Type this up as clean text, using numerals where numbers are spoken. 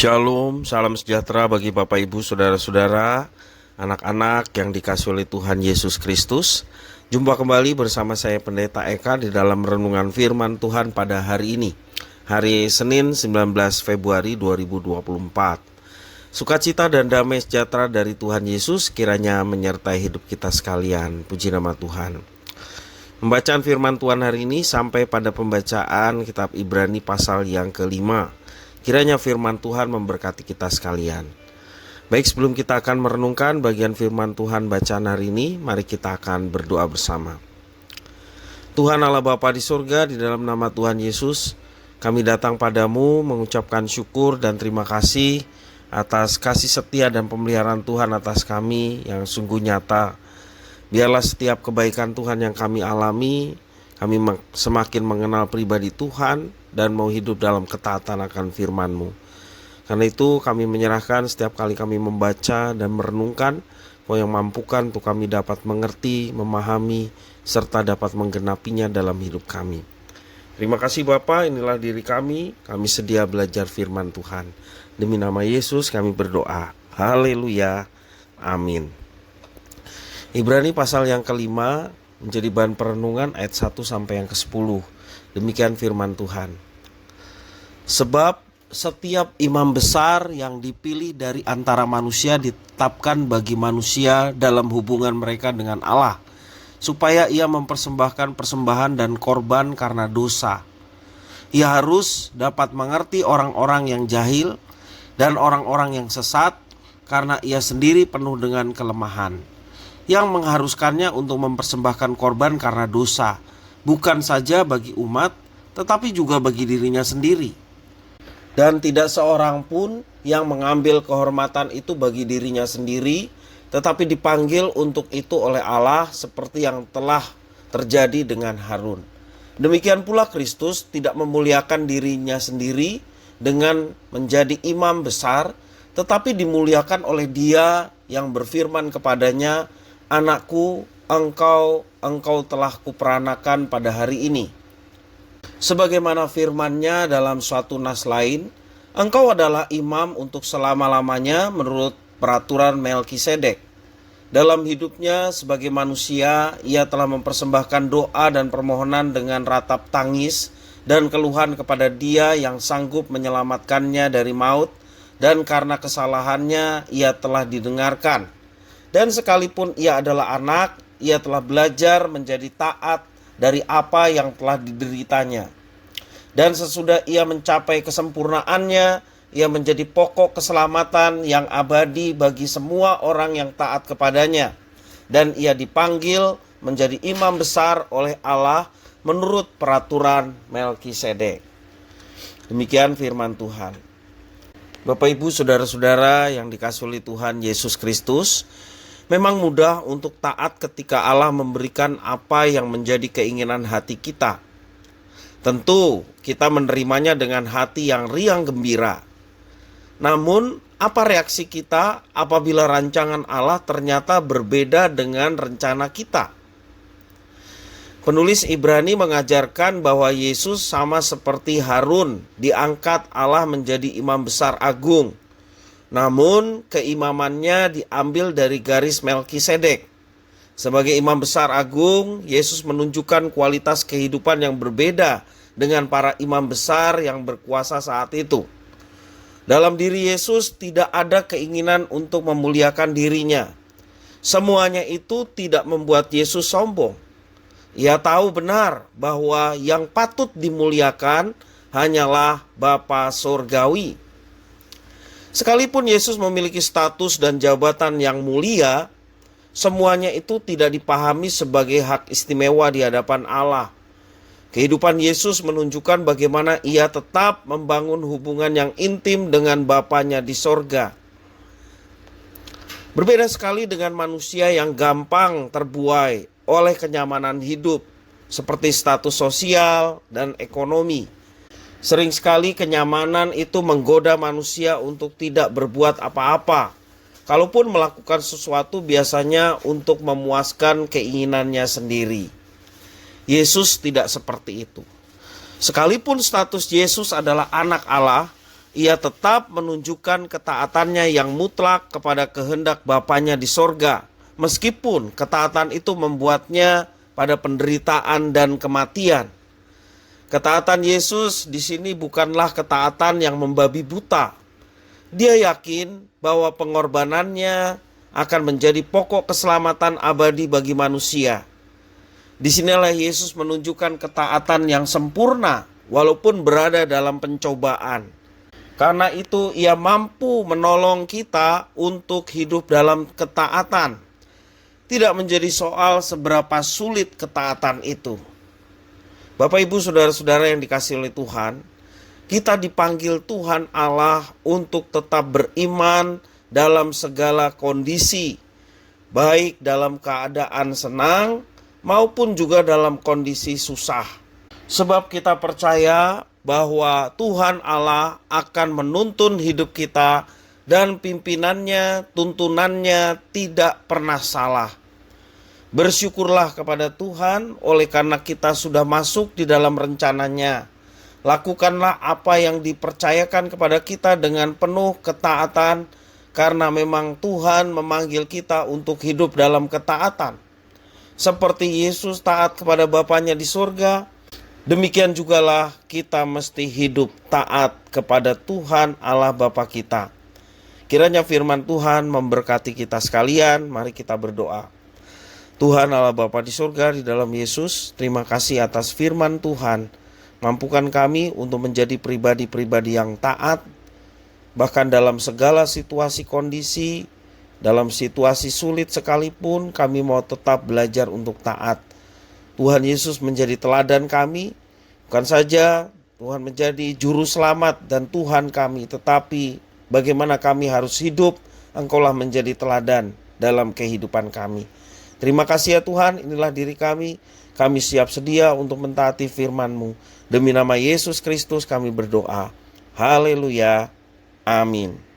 Shalom, salam sejahtera bagi Bapak Ibu, Saudara-saudara, anak-anak yang dikasihi oleh Tuhan Yesus Kristus. Jumpa kembali bersama saya Pendeta Eka di dalam renungan firman Tuhan pada hari ini, hari Senin 19 Februari 2024. Sukacita dan damai sejahtera dari Tuhan Yesus kiranya menyertai hidup kita sekalian. Puji nama Tuhan. Pembacaan firman Tuhan hari ini sampai pada pembacaan kitab Ibrani pasal yang kelima. Kiranya firman Tuhan memberkati kita sekalian. Baik, sebelum kita akan merenungkan bagian firman Tuhan bacaan hari ini, mari kita akan berdoa bersama. Tuhan Allah Bapa di surga, di dalam nama Tuhan Yesus, kami datang padamu mengucapkan syukur dan terima kasih atas kasih setia dan pemeliharaan Tuhan atas kami yang sungguh nyata. Biarlah setiap kebaikan Tuhan yang kami alami, kami semakin mengenal pribadi Tuhan dan mau hidup dalam ketaatan akan firman-Mu. Karena itu kami menyerahkan setiap kali kami membaca dan merenungkan, Kau yang mampukan untuk kami dapat mengerti, memahami, serta dapat menggenapinya dalam hidup kami. Terima kasih Bapa, inilah diri kami sedia belajar firman Tuhan. Demi nama Yesus kami berdoa. Haleluya. Amin. Ibrani pasal yang kelima menjadi bahan perenungan ayat 1 sampai yang ke-10. Demikian firman Tuhan. Sebab setiap imam besar yang dipilih dari antara manusia ditetapkan bagi manusia dalam hubungan mereka dengan Allah, supaya ia mempersembahkan persembahan dan korban karena dosa. Ia harus dapat mengerti orang-orang yang jahil dan orang-orang yang sesat, karena ia sendiri penuh dengan kelemahan, yang mengharuskannya untuk mempersembahkan korban karena dosa, bukan saja bagi umat, tetapi juga bagi dirinya sendiri. Dan tidak seorang pun yang mengambil kehormatan itu bagi dirinya sendiri, tetapi dipanggil untuk itu oleh Allah seperti yang telah terjadi dengan Harun. Demikian pula Kristus tidak memuliakan dirinya sendiri dengan menjadi imam besar, tetapi dimuliakan oleh Dia yang berfirman kepadanya, "Anakku, engkau telah kuperanakan pada hari ini." Sebagaimana firman-Nya dalam suatu nas lain, engkau adalah imam untuk selama-lamanya menurut peraturan Melkisedek. Dalam hidupnya sebagai manusia, ia telah mempersembahkan doa dan permohonan dengan ratap tangis dan keluhan kepada Dia yang sanggup menyelamatkannya dari maut, dan karena kesalahannya ia telah didengarkan. Dan sekalipun ia adalah anak, ia telah belajar menjadi taat dari apa yang telah dideritanya. Dan sesudah ia mencapai kesempurnaannya, ia menjadi pokok keselamatan yang abadi bagi semua orang yang taat kepadanya. Dan ia dipanggil menjadi imam besar oleh Allah menurut peraturan Melkisedek. Demikian firman Tuhan. Bapak Ibu, Saudara-saudara yang dikasihi oleh Tuhan Yesus Kristus, memang mudah untuk taat ketika Allah memberikan apa yang menjadi keinginan hati kita. Tentu kita menerimanya dengan hati yang riang gembira. Namun, apa reaksi kita apabila rancangan Allah ternyata berbeda dengan rencana kita? Penulis Ibrani mengajarkan bahwa Yesus sama seperti Harun diangkat Allah menjadi imam besar agung. Namun keimamannya diambil dari garis Melkisedek. Sebagai imam besar agung, Yesus menunjukkan kualitas kehidupan yang berbeda dengan para imam besar yang berkuasa saat itu. Dalam diri Yesus tidak ada keinginan untuk memuliakan dirinya. Semuanya itu tidak membuat Yesus sombong. Ia tahu benar bahwa yang patut dimuliakan hanyalah Bapa Surgawi. Sekalipun Yesus memiliki status dan jabatan yang mulia, semuanya itu tidak dipahami sebagai hak istimewa di hadapan Allah. Kehidupan Yesus menunjukkan bagaimana ia tetap membangun hubungan yang intim dengan Bapanya di sorga. Berbeda sekali dengan manusia yang gampang terbuai oleh kenyamanan hidup, seperti status sosial dan ekonomi. Sering sekali kenyamanan itu menggoda manusia untuk tidak berbuat apa-apa. Kalaupun melakukan sesuatu biasanya untuk memuaskan keinginannya sendiri. Yesus tidak seperti itu. Sekalipun status Yesus adalah anak Allah, ia tetap menunjukkan ketaatannya yang mutlak kepada kehendak Bapanya di sorga, meskipun ketaatan itu membuatnya pada penderitaan dan kematian. Ketaatan Yesus di sini bukanlah ketaatan yang membabi buta. Dia yakin bahwa pengorbanannya akan menjadi pokok keselamatan abadi bagi manusia. Disinilah Yesus menunjukkan ketaatan yang sempurna walaupun berada dalam pencobaan. Karena itu ia mampu menolong kita untuk hidup dalam ketaatan. Tidak menjadi soal seberapa sulit ketaatan itu. Bapak Ibu saudara-saudara yang dikasihi oleh Tuhan, kita dipanggil Tuhan Allah untuk tetap beriman dalam segala kondisi, baik dalam keadaan senang maupun juga dalam kondisi susah. Sebab kita percaya bahwa Tuhan Allah akan menuntun hidup kita dan pimpinannya, tuntunannya tidak pernah salah. Bersyukurlah kepada Tuhan oleh karena kita sudah masuk di dalam rencananya. Lakukanlah apa yang dipercayakan kepada kita dengan penuh ketaatan, karena memang Tuhan memanggil kita untuk hidup dalam ketaatan. Seperti Yesus taat kepada Bapanya di surga, demikian jugalah kita mesti hidup taat kepada Tuhan Allah Bapa kita. Kiranya firman Tuhan memberkati kita sekalian. Mari kita berdoa. Tuhan Allah Bapa di surga, di dalam Yesus, terima kasih atas firman Tuhan. Mampukan kami untuk menjadi pribadi-pribadi yang taat, bahkan dalam segala situasi kondisi. Dalam situasi sulit sekalipun kami mau tetap belajar untuk taat. Tuhan Yesus menjadi teladan kami. Bukan saja Tuhan menjadi juru selamat dan Tuhan kami, tetapi bagaimana kami harus hidup, Engkaulah menjadi teladan dalam kehidupan kami. Terima kasih ya Tuhan, inilah diri kami. Kami siap sedia untuk mentaati firman-Mu. Demi nama Yesus Kristus kami berdoa. Haleluya. Amin.